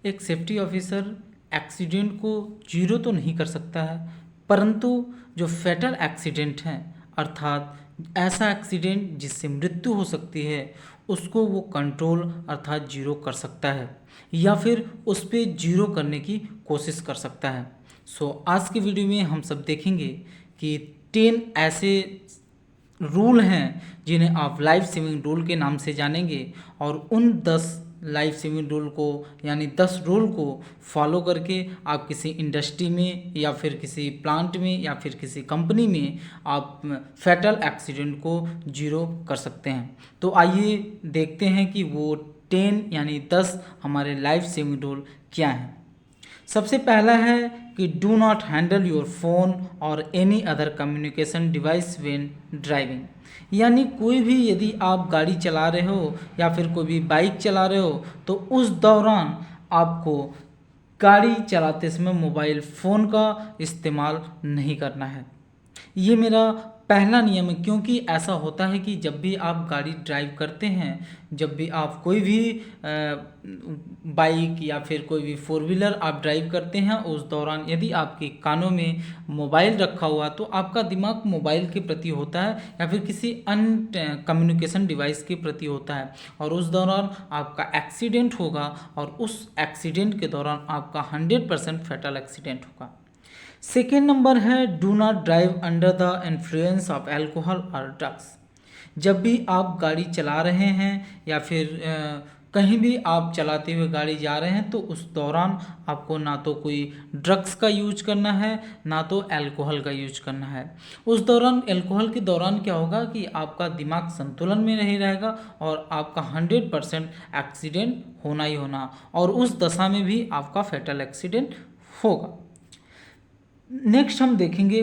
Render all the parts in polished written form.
एक safety officer accident को zero तो नहीं कर सकता है, परंतु जो फैटल एक्सीडेंट हैं अर्थात ऐसा एक्सीडेंट जिससे मृत्यु हो सकती है उसको वो कंट्रोल अर्थात जीरो कर सकता है या फिर उस पर जीरो करने की कोशिश कर सकता है। आज के वीडियो में हम सब देखेंगे कि 10 ऐसे रूल हैं जिन्हें आप लाइफ सेविंग रूल के नाम से जानेंगे और उन 10 लाइफ सेविंग रूल को यानी 10 रूल को फॉलो करके आप किसी इंडस्ट्री में या फिर किसी प्लांट में या फिर किसी कंपनी में आप फैटल एक्सीडेंट को जीरो कर सकते हैं। तो आइए देखते हैं कि वो 10 यानी 10 हमारे लाइफ सेविंग रूल क्या हैं। सबसे पहला है कि do not handle your phone और any other communication device when driving, यानी कोई भी यदि आप गाड़ी चला रहे हो या फिर कोई भी बाइक चला रहे हो तो उस दौरान आपको गाड़ी चलाते समय मोबाइल फ़ोन का इस्तेमाल नहीं करना है। ये मेरा पहला नियम है, क्योंकि ऐसा होता है कि जब भी आप गाड़ी ड्राइव करते हैं, जब भी आप कोई भी बाइक या फिर कोई भी फोर व्हीलर आप ड्राइव करते हैं, उस दौरान यदि आपके कानों में मोबाइल रखा हुआ तो आपका दिमाग मोबाइल के प्रति होता है या फिर किसी अन्य कम्युनिकेशन डिवाइस के प्रति होता है और उस दौरान आपका एक्सीडेंट होगा और उस एक्सीडेंट के दौरान आपका 100% फैटल एक्सीडेंट होगा। सेकेंड नंबर है do not drive under the influence of alcohol और ड्रग्स। जब भी आप गाड़ी चला रहे हैं या फिर कहीं भी आप चलाते हुए गाड़ी जा रहे हैं तो उस दौरान आपको ना तो कोई ड्रग्स का यूज करना है ना तो अल्कोहल का यूज करना है। उस दौरान अल्कोहल के दौरान क्या होगा कि आपका दिमाग संतुलन में नहीं रहेगा और आपका 100% एक्सीडेंट होना ही होना और उस दशा में भी आपका फैटल एक्सीडेंट होगा। नेक्स्ट हम देखेंगे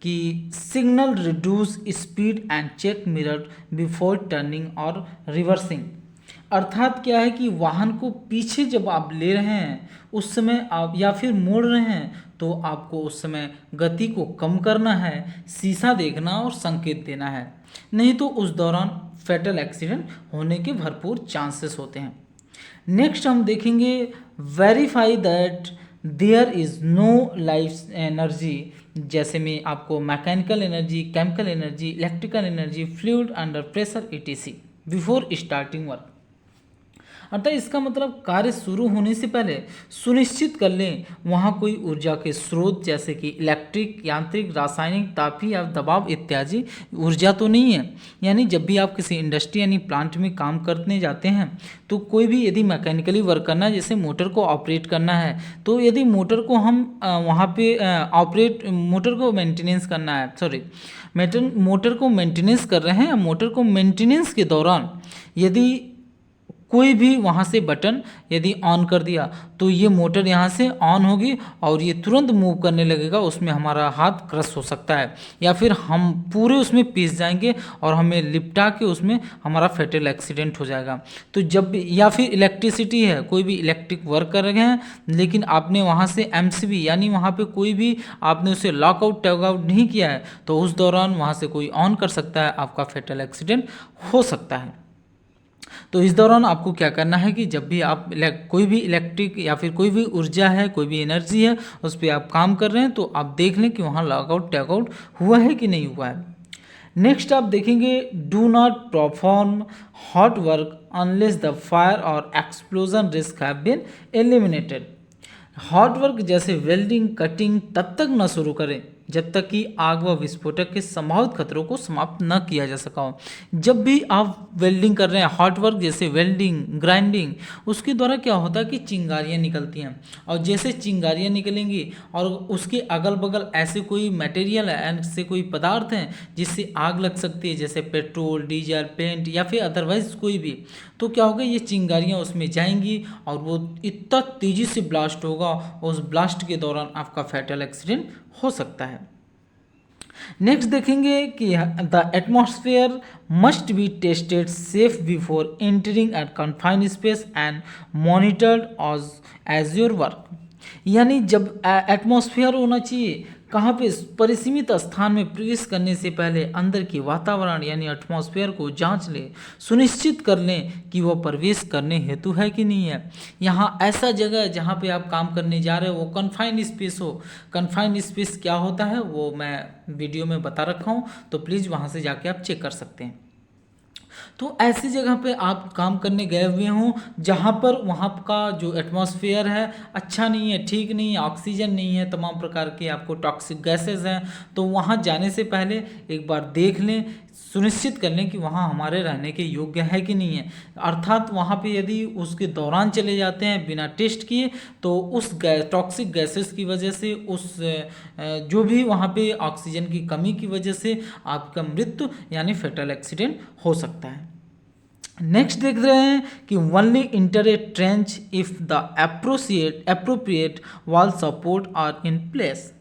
कि signal reduce speed and check mirror before turning और रिवर्सिंग, अर्थात क्या है कि वाहन को पीछे जब आप ले रहे हैं उस समय आप या फिर मोड़ रहे हैं तो आपको उस समय गति को कम करना है, शीशा देखना और संकेत देना है, नहीं तो उस दौरान फैटल एक्सीडेंट होने के भरपूर चांसेस होते हैं। नेक्स्ट हम देखेंगे verify that there is no life energy, जैसे में आपको mechanical energy, chemical energy, electrical energy, fluid under pressure etc before starting work, अर्थात इसका मतलब कार्य शुरू होने से पहले सुनिश्चित कर लें वहाँ कोई ऊर्जा के स्रोत जैसे कि इलेक्ट्रिक, यांत्रिक, रासायनिक, तापी या दबाव इत्यादि ऊर्जा तो नहीं है। यानी जब भी आप किसी इंडस्ट्री यानी प्लांट में काम करने जाते हैं तो कोई भी यदि मैकेनिकली वर्क करना है, जैसे मोटर को ऑपरेट करना है, तो यदि मोटर को हम वहाँ पे मोटर को मेंटेनेंस करना है, मोटर को मेंटेनेंस कर रहे हैं, मोटर को मेंटेनेंस के दौरान यदि कोई भी वहाँ से बटन यदि ऑन कर दिया तो ये मोटर यहाँ से ऑन होगी और ये तुरंत मूव करने लगेगा, उसमें हमारा हाथ क्रश हो सकता है या फिर हम पूरे उसमें पिस जाएंगे और हमें लिपटा के उसमें हमारा फैटल एक्सीडेंट हो जाएगा। तो जब भी या फिर इलेक्ट्रिसिटी है, कोई भी इलेक्ट्रिक वर्क कर रहे हैं लेकिन आपने वहाँ से एमसीबी यानी वहाँ पे कोई भी आपने उसे लॉकआउट टैग आउट नहीं किया है तो उस दौरान वहाँ से कोई ऑन कर सकता है, आपका फैटल एक्सीडेंट हो सकता है। तो इस दौरान आपको क्या करना है कि जब भी आप कोई भी इलेक्ट्रिक या फिर कोई भी ऊर्जा है, कोई भी एनर्जी है, उस पर आप काम कर रहे हैं तो आप देख लें कि वहाँ लॉकआउट टैगआउट हुआ है कि नहीं हुआ है। नेक्स्ट आप देखेंगे do not perform hot work unless the fire और explosion risk have been eliminated. Hot work जैसे वेल्डिंग, कटिंग तब तक न शुरू करें जब तक कि आग व विस्फोटक के संभावित खतरों को समाप्त न किया जा सका हो। जब भी आप वेल्डिंग कर रहे हैं, हॉट वर्क जैसे वेल्डिंग, ग्राइंडिंग, उसके द्वारा क्या होता है कि चिंगारियाँ निकलती हैं और जैसे चिंगारियाँ निकलेंगी और उसके अगल बगल ऐसे कोई मटेरियल है, ऐसे कोई पदार्थ हैं जिससे आग लग सकती है, जैसे पेट्रोल, डीजल, पेंट या फिर अदरवाइज कोई भी, तो क्या होगा ये चिंगारियाँ उसमें जाएंगी और वो इतना तेज़ी से ब्लास्ट होगा, उस ब्लास्ट के दौरान आपका फैटल एक्सीडेंट हो सकता है। नेक्स्ट देखेंगे कि the atmosphere must be tested safe before entering at confined space and monitored as your work, यानी जब एटमॉस्फेयर होना चाहिए, कहाँ पे परिसीमित स्थान में प्रवेश करने से पहले अंदर के वातावरण यानी एटमॉस्फेयर को जांच ले, सुनिश्चित कर लें कि वो प्रवेश करने हेतु है कि नहीं है। यहाँ ऐसा जगह जहाँ पे आप काम करने जा रहे हो वो कन्फाइंड स्पेस हो। कन्फाइंड स्पेस क्या होता है वो मैं वीडियो में बता रखा हूँ, तो प्लीज़ वहाँ से जाके आप चेक कर सकते हैं। तो ऐसी जगह पे आप काम करने गए हुए हों जहाँ पर वहाँ का जो एटमॉस्फेयर है अच्छा नहीं है, ठीक नहीं है, ऑक्सीजन नहीं है, तमाम प्रकार के आपको टॉक्सिक गैसेस हैं, तो वहाँ जाने से पहले एक बार देख लें, सुनिश्चित कर लें कि वहाँ हमारे रहने के योग्य है कि नहीं है। अर्थात वहाँ पे यदि उसके दौरान चले जाते हैं बिना टेस्ट किए तो उस टॉक्सिक गैसेस की वजह से उस जो भी वहाँ पे ऑक्सीजन की कमी की वजह से आपका मृत्यु यानी फेटल एक्सीडेंट हो सकता है। नेक्स्ट देख रहे हैं कि only enter a trench if the appropriate wall support are in place,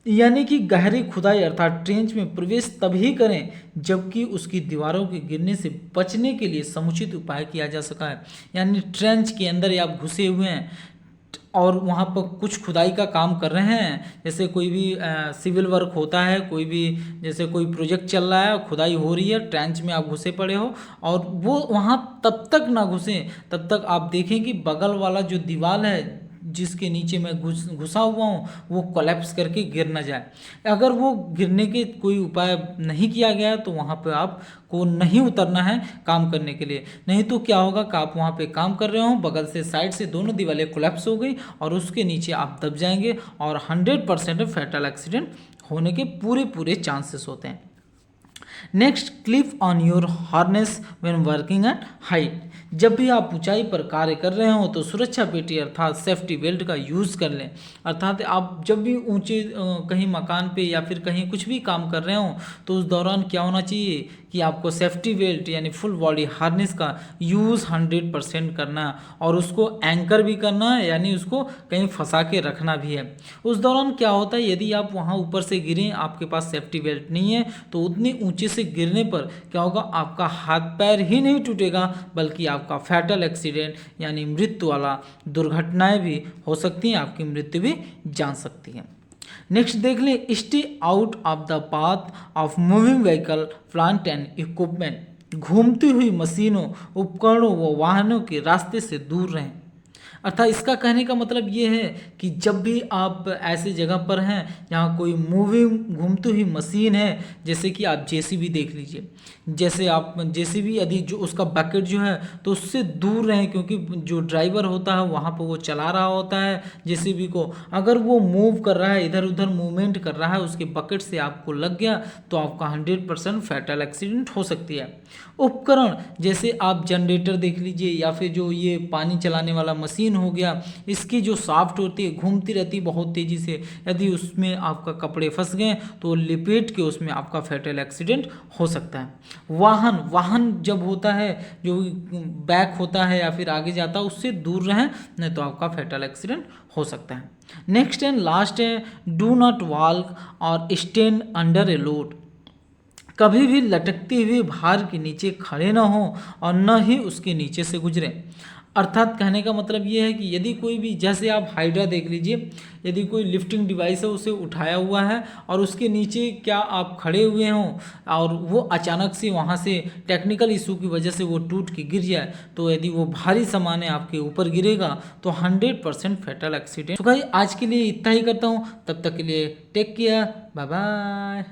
यानी कि गहरी खुदाई अर्थात ट्रेंच में प्रवेश तभी करें जबकि उसकी दीवारों के गिरने से बचने के लिए समुचित उपाय किया जा सका है। यानी ट्रेंच के अंदर आप घुसे हुए हैं और वहाँ पर कुछ खुदाई का काम कर रहे हैं, जैसे कोई भी सिविल वर्क होता है, कोई भी जैसे कोई प्रोजेक्ट चल रहा है, खुदाई हो रही है, ट्रेंच में आप घुसे पड़े हो और वो वहाँ तब तक ना घुसें तब तक आप देखें कि बगल वाला जो दीवार है जिसके नीचे मैं घुसा हुआ हूँ वो कोलैप्स करके गिर ना जाए। अगर वो गिरने के कोई उपाय नहीं किया गया है तो वहाँ पे आपको नहीं उतरना है काम करने के लिए। नहीं तो क्या होगा कि आप वहाँ पे काम कर रहे हो, बगल से साइड से दोनों दीवारें कोलैप्स हो गई और उसके नीचे आप दब जाएंगे और 100% फैटल एक्सीडेंट होने के पूरे चांसेस होते हैं। Next, clip on your harness when working at height. जब भी आप ऊंचाई पर कार्य कर रहे हो तो सुरक्षा पेटी अर्थात सेफ्टी बेल्ट का यूज़ कर लें। अर्थात आप जब भी ऊंचे कहीं मकान पे या फिर कहीं कुछ भी काम कर रहे हो तो उस दौरान क्या होना चाहिए कि आपको सेफ्टी बेल्ट यानी फुल बॉडी हार्नेस का यूज़ 100% करना है और उसको एंकर भी करना है, यानी उसको कहीं फंसा के रखना भी है। उस दौरान क्या होता है यदि आप वहाँ ऊपर से गिरें, आपके पास सेफ्टी बेल्ट नहीं है तो उतनी ऊंचे से गिरने पर क्या होगा, आपका हाथ पैर ही नहीं टूटेगा बल्कि आपका फैटल एक्सीडेंट यानी मृत्यु वाला दुर्घटनाएं भी हो सकती हैं, आपकी मृत्यु भी जान सकती है। नेक्स्ट देख लें, stay out of the path of moving vehicle plant and equipment. घूमती हुई मशीनों, उपकरणों व वाहनों के रास्ते से दूर रहें। अर्थात इसका कहने का मतलब ये है कि जब भी आप ऐसी जगह पर हैं जहाँ कोई मूविंग घूमती हुई मशीन है, जैसे कि आप जेसीबी देख लीजिए, जैसे आप जेसीबी यदि जो उसका बकेट जो है तो उससे दूर रहें क्योंकि जो ड्राइवर होता है वहाँ पर वो चला रहा होता है जेसीबी को, अगर वो मूव कर रहा है, इधर उधर मूवमेंट कर रहा है, उसके बकेट से आपको लग गया तो आपका 100% फैटल एक्सीडेंट हो सकती है। उपकरण जैसे आप जनरेटर देख लीजिए या फिर जो ये पानी चलाने वाला मशीन हो गया, इसकी जो शाफ्ट होती है घूमती रहती है बहुत तेज़ी से, यदि उसमें आपका कपड़े फंस गए तो लिपेट के उसमें आपका फैटल एक्सीडेंट हो सकता है। वाहन जब होता है जो बैक होता है या फिर आगे जाता है उससे दूर रहें, नहीं तो आपका फैटल एक्सीडेंट हो सकता है। नेक्स्ट एंड लास्ट है, डू नॉट वॉक और स्टैंड अंडर ए लोड। कभी भी लटकते हुए भार के नीचे खड़े ना हो और न ही उसके नीचे से गुजरें। अर्थात कहने का मतलब ये है कि यदि कोई भी, जैसे आप हाइड्रा देख लीजिए, यदि कोई लिफ्टिंग डिवाइस है उसे उठाया हुआ है और उसके नीचे क्या आप खड़े हुए हों और वो अचानक से वहाँ से टेक्निकल इशू की वजह से वो टूट के गिर जाए, तो यदि वो भारी सामान है आपके ऊपर गिरेगा तो 100% फैटल एक्सीडेंट। तो भाई आज के लिए इतना ही करता हूँ, तब तक के लिए टेक केयर, बाय बाय।